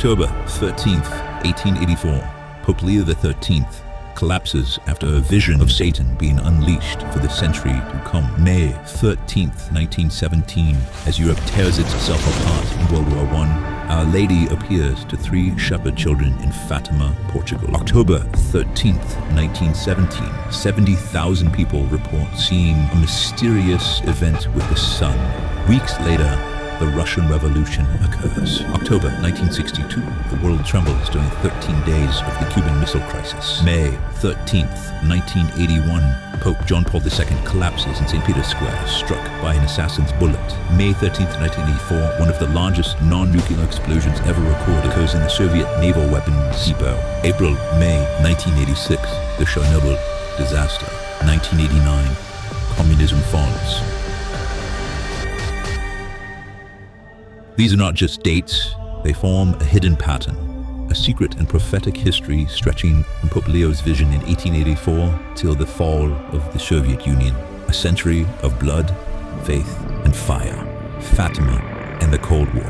October 13th, 1884, Pope Leo XIII collapses after a vision of Satan being unleashed for the century to come. May 13th, 1917, as Europe tears itself apart in World War I, Our Lady appears to 3 shepherd children in Fatima, Portugal. October 13th, 1917, 70,000 people report seeing a mysterious event with the sun. Weeks later, the Russian Revolution occurs. October 1962, the world trembles during 13 days of the Cuban Missile Crisis. May 13th, 1981, Pope John Paul II collapses in St. Peter's Square, struck by an assassin's bullet. May 13th, 1984, one of the largest non-nuclear explosions ever recorded occurs in the Soviet naval weapons depot. May 1986, the Chernobyl disaster. 1989, communism falls. These are not just dates, they form a hidden pattern, a secret and prophetic history stretching from Pope Leo's vision in 1884 till the fall of the Soviet Union. A century of blood, faith, and fire. Fatima and the Cold War.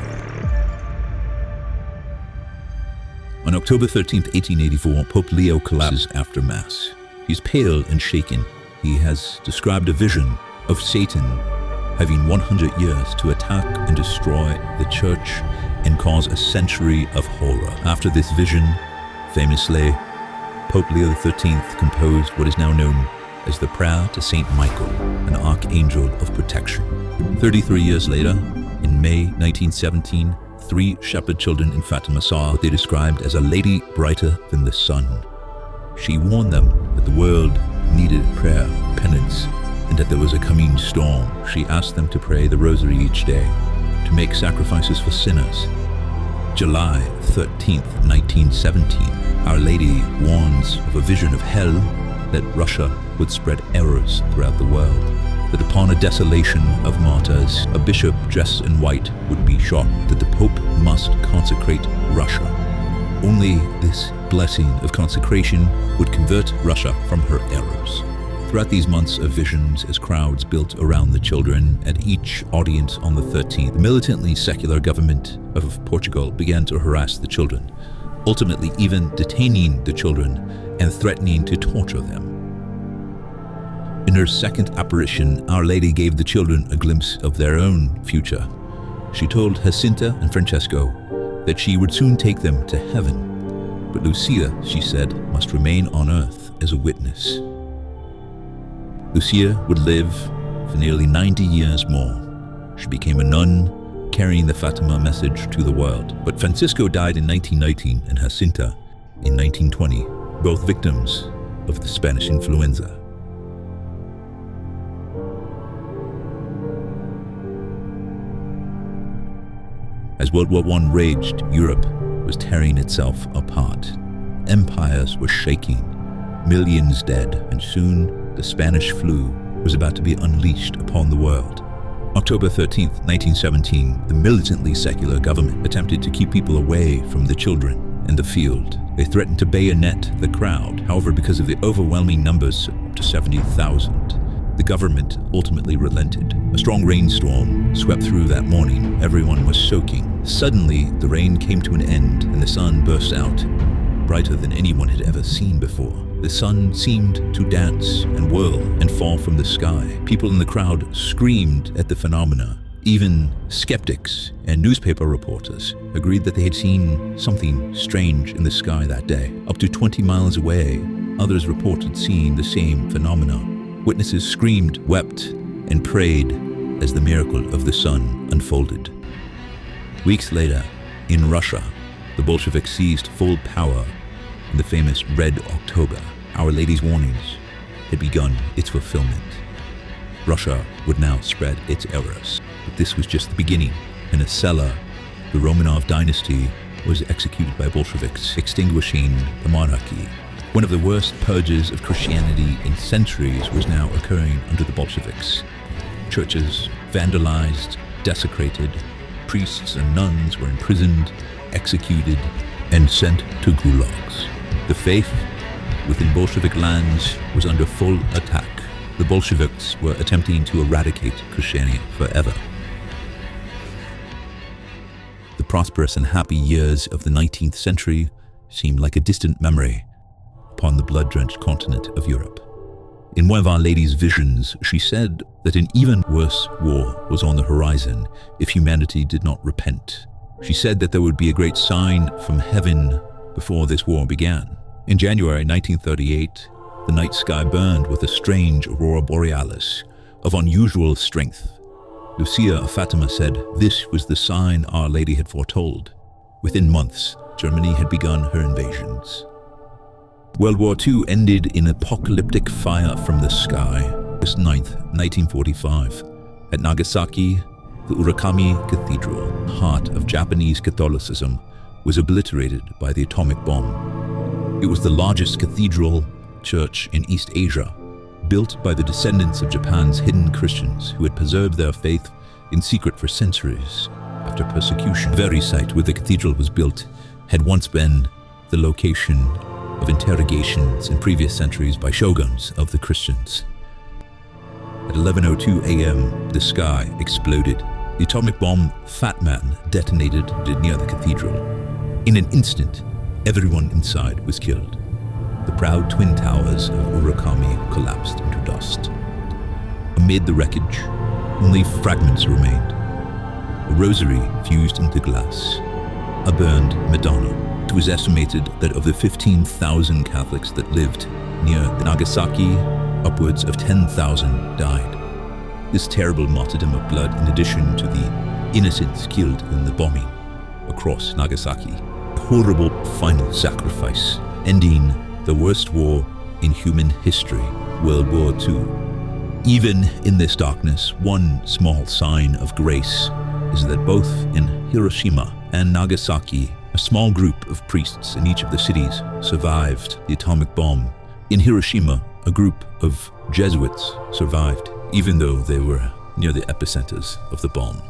On October 13th, 1884, Pope Leo collapses after Mass. He's pale and shaken. He has described a vision of Satan having 100 years to attack and destroy the church and cause a century of horror. After this vision, famously, Pope Leo XIII composed what is now known as the Prayer to Saint Michael, an archangel of protection. 33 years later, in May 1917, 3 shepherd children in Fatima saw what they described as a lady brighter than the sun. She warned them that the world needed prayer, penance, and that there was a coming storm. She asked them to pray the rosary each day, to make sacrifices for sinners. July 13th, 1917, Our Lady warns of a vision of hell, that Russia would spread errors throughout the world, that upon a desolation of martyrs, a bishop dressed in white would be shot, that the Pope must consecrate Russia. Only this blessing of consecration would convert Russia from her errors. Throughout these months of visions, as crowds built around the children at each audience on the 13th, the militantly secular government of Portugal began to harass the children, ultimately even detaining the children and threatening to torture them. In her second apparition, Our Lady gave the children a glimpse of their own future. She told Jacinta and Francesco that she would soon take them to heaven, but Lucia, she said, must remain on earth as a witness. Lucia would live for nearly 90 years more. She became a nun, carrying the Fatima message to the world. But Francisco died in 1919 and Jacinta in 1920, both victims of the Spanish influenza. As World War I raged, Europe was tearing itself apart. Empires were shaking, millions dead, and soon the Spanish flu was about to be unleashed upon the world. October 13th, 1917, the militantly secular government attempted to keep people away from the children in the field. They threatened to bayonet the crowd. However, because of the overwhelming numbers, up to 70,000, the government ultimately relented. A strong rainstorm swept through that morning. Everyone was soaking. Suddenly, the rain came to an end and the sun burst out, brighter than anyone had ever seen before. The sun seemed to dance and whirl and fall from the sky. People in the crowd screamed at the phenomena. Even skeptics and newspaper reporters agreed that they had seen something strange in the sky that day. Up to 20 miles away, others reported seeing the same phenomena. Witnesses screamed, wept, and prayed as the miracle of the sun unfolded. Weeks later, in Russia, the Bolsheviks seized full power in the famous Red October. Our Lady's warnings had begun its fulfillment. Russia would now spread its errors. But this was just the beginning. In a cellar, the Romanov dynasty was executed by Bolsheviks, extinguishing the monarchy. One of the worst purges of Christianity in centuries was now occurring under the Bolsheviks. Churches vandalized, desecrated, priests and nuns were imprisoned, executed, and sent to gulags. The faith within Bolshevik lands was under full attack. The Bolsheviks were attempting to eradicate Christianity forever. The prosperous and happy years of the 19th century seemed like a distant memory upon the blood-drenched continent of Europe. In one of Our Lady's visions, she said that an even worse war was on the horizon if humanity did not repent. She said that there would be a great sign from heaven before this war began. In January 1938, the night sky burned with a strange aurora borealis of unusual strength. Lucia of Fatima said this was the sign Our Lady had foretold. Within months, Germany had begun her invasions. World War II ended in apocalyptic fire from the sky. August 9th, 1945. At Nagasaki, the Urakami Cathedral, heart of Japanese Catholicism, was obliterated by the atomic bomb. It was the largest cathedral church in East Asia, built by the descendants of Japan's hidden Christians who had preserved their faith in secret for centuries after persecution. The very site where the cathedral was built had once been the location of interrogations in previous centuries by shoguns of the Christians. At 11:02 a.m., the sky exploded. The atomic bomb Fat Man detonated near the cathedral. In an instant, everyone inside was killed. The proud twin towers of Urakami collapsed into dust. Amid the wreckage, only fragments remained. A rosary fused into glass, a burned Madonna. It was estimated that of the 15,000 Catholics that lived near Nagasaki, upwards of 10,000 died. This terrible martyrdom of blood, in addition to the innocents killed in the bombing across Nagasaki, a horrible final sacrifice, ending the worst war in human history, World War II. Even in this darkness, one small sign of grace is that both in Hiroshima and Nagasaki, a small group of priests in each of the cities survived the atomic bomb. In Hiroshima, a group of Jesuits survived, even though they were near the epicenters of the bomb.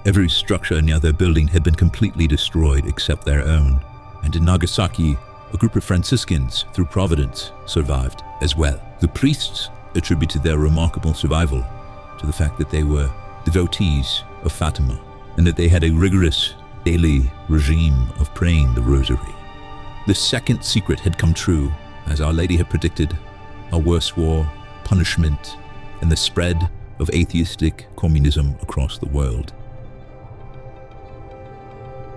Every structure near their building had been completely destroyed except their own. And in Nagasaki, a group of Franciscans, through providence, survived as well. The priests attributed their remarkable survival to the fact that they were devotees of Fatima and that they had a rigorous daily regime of praying the rosary. The second secret had come true, as Our Lady had predicted: a worse war, punishment, and the spread of atheistic communism across the world.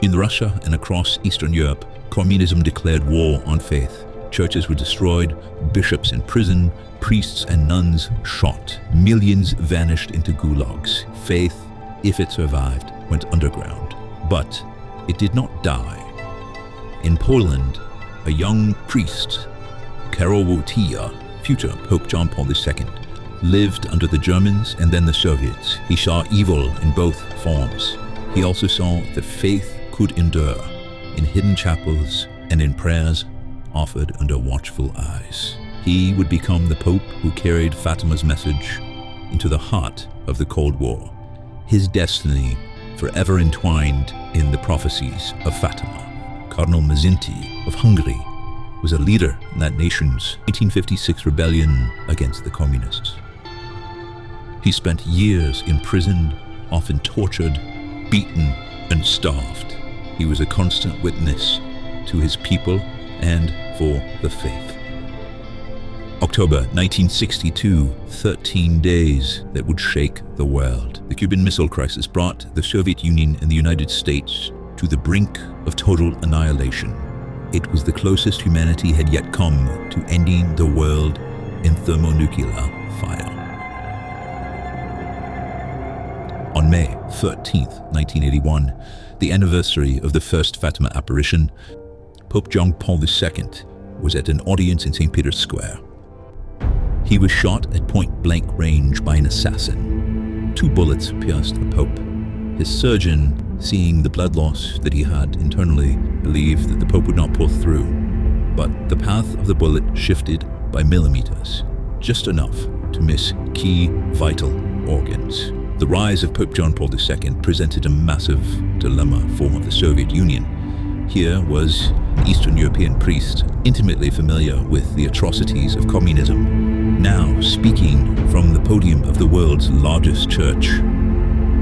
In Russia and across Eastern Europe, communism declared war on faith. Churches were destroyed, bishops imprisoned, priests and nuns shot. Millions vanished into gulags. Faith, if it survived, went underground. But it did not die. In Poland, a young priest, Karol Wojtyła, future Pope John Paul II, lived under the Germans and then the Soviets. He saw evil in both forms. He also saw that faith could endure in hidden chapels and in prayers offered under watchful eyes. He would become the Pope who carried Fatima's message into the heart of the Cold War, his destiny forever entwined in the prophecies of Fatima. Cardinal Mazzini of Hungary was a leader in that nation's 1856 rebellion against the communists. He spent years imprisoned, often tortured, beaten, and starved. He was a constant witness to his people and for the faith. October 1962, 13 days that would shake the world. The Cuban Missile Crisis brought the Soviet Union and the United States to the brink of total annihilation. It was the closest humanity had yet come to ending the world in thermonuclear fire. On May 13th, 1981, the anniversary of the first Fatima apparition, Pope John Paul II was at an audience in St. Peter's Square. He was shot at point-blank range by an assassin. 2 bullets pierced the Pope. His surgeon, seeing the blood loss that he had internally, believed that the Pope would not pull through. But the path of the bullet shifted by millimeters, just enough to miss key vital organs. The rise of Pope John Paul II presented a massive dilemma for the Soviet Union. Here was an Eastern European priest intimately familiar with the atrocities of communism, now speaking from the podium of the world's largest church,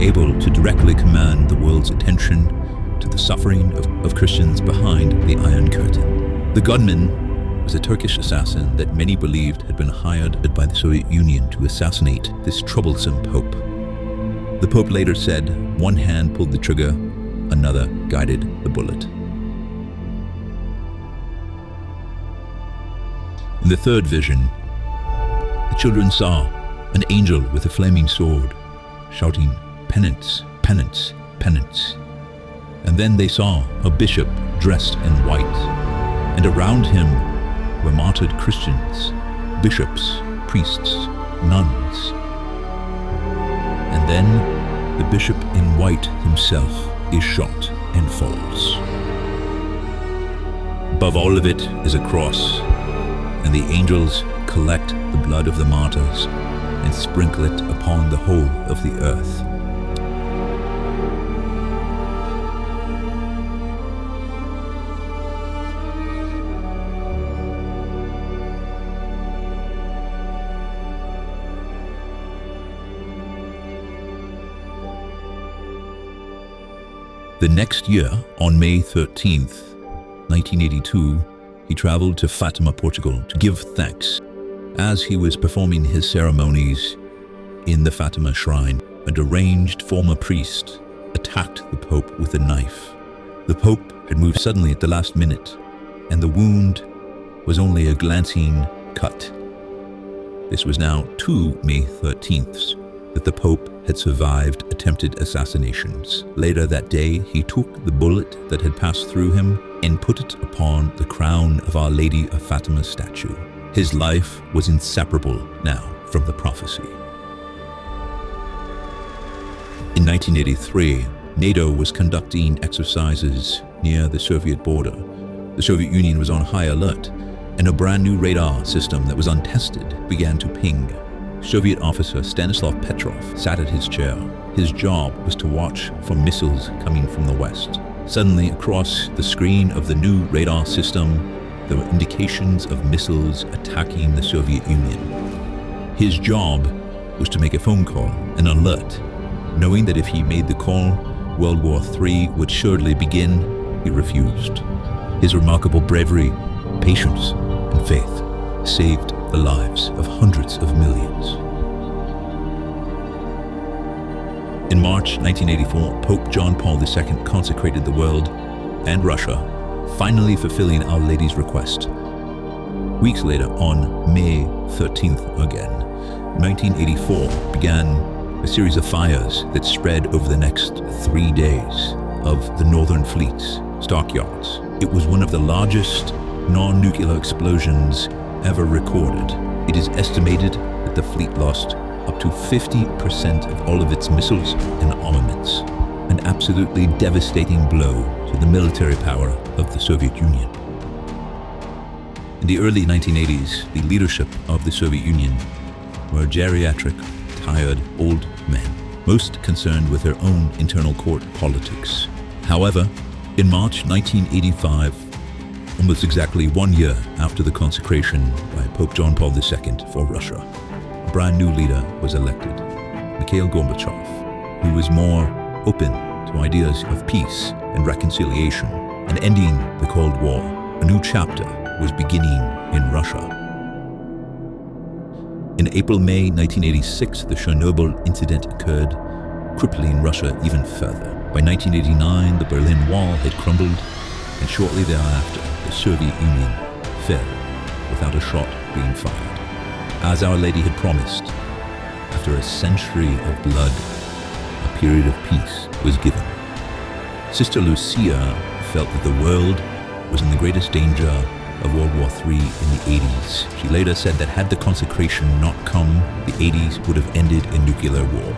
able to directly command the world's attention to the suffering of Christians behind the Iron Curtain. The gunman was a Turkish assassin that many believed had been hired by the Soviet Union to assassinate this troublesome pope. The pope later said, "One hand pulled the trigger, another guided the bullet." In the third vision, the children saw an angel with a flaming sword, shouting, "Penance, penance, penance." And then they saw a bishop dressed in white, and around him were martyred Christians, bishops, priests, nuns. And then the bishop in white himself is shot and falls. Above all of it is a cross, and the angels collect the blood of the martyrs and sprinkle it upon the whole of the earth. The next year, on May 13th, 1982, he traveled to Fatima, Portugal to give thanks. As he was performing his ceremonies in the Fatima shrine, a deranged former priest attacked the Pope with a knife. The Pope had moved suddenly at the last minute, and the wound was only a glancing cut. This was now 2 May 13ths that the Pope had survived attempted assassinations. Later that day, he took the bullet that had passed through him and put it upon the crown of Our Lady of Fatima statue. His life was inseparable now from the prophecy. In 1983, NATO was conducting exercises near the Soviet border. The Soviet Union was on high alert, and a brand new radar system that was untested began to ping. Soviet officer Stanislav Petrov sat at his chair. His job was to watch for missiles coming from the west. Suddenly, across the screen of the new radar system, there were indications of missiles attacking the Soviet Union. His job was to make a phone call, an alert. Knowing that if he made the call, World War III would surely begin, he refused. His remarkable bravery, patience, and faith saved the lives of hundreds of millions. In March 1984, Pope John Paul II consecrated the world and Russia, finally fulfilling Our Lady's request. Weeks later, on May 13th again, 1984 began a series of fires that spread over the next 3 days of the Northern Fleet's stockyards. It was one of the largest non-nuclear explosions ever recorded. It is estimated that the fleet lost up to 50% of all of its missiles and armaments, an absolutely devastating blow to the military power of the Soviet Union. In the early 1980s, the leadership of the Soviet Union were geriatric, tired old men, most concerned with their own internal court politics. However, in March 1985, almost exactly 1 year after the consecration by Pope John Paul II for Russia, a brand new leader was elected, Mikhail Gorbachev, who was more open to ideas of peace and reconciliation and ending the Cold War. A new chapter was beginning in Russia. In April-May 1986, the Chernobyl incident occurred, crippling Russia even further. By 1989, the Berlin Wall had crumbled, and shortly thereafter, the Soviet Union fell without a shot being fired. As Our Lady had promised, after a century of blood, a period of peace was given. Sister Lucia felt that the world was in the greatest danger of World War III in the 80s. She later said that had the consecration not come, the 80s would have ended in nuclear war.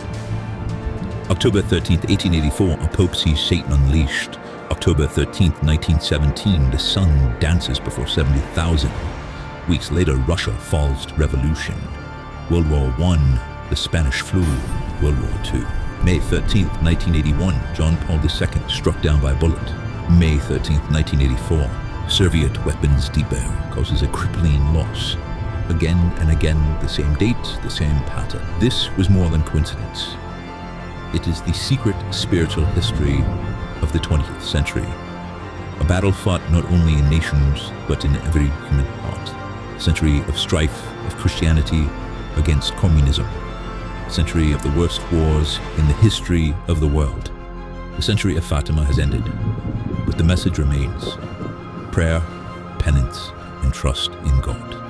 October 13th, 1884, a pope sees Satan unleashed. October 13th, 1917, the sun dances before 70,000. Weeks later, Russia falls to revolution. World War I, the Spanish flu, World War II. May 13th, 1981, John Paul II struck down by a bullet. May 13th, 1984, Soviet weapons depot causes a crippling loss. Again and again, the same date, the same pattern. This was more than coincidence. It is the secret spiritual history of the 20th century. A battle fought not only in nations, but in every human heart. A century of strife of Christianity against communism. A century of the worst wars in the history of the world. The century of Fatima has ended, but the message remains: prayer, penance, and trust in God.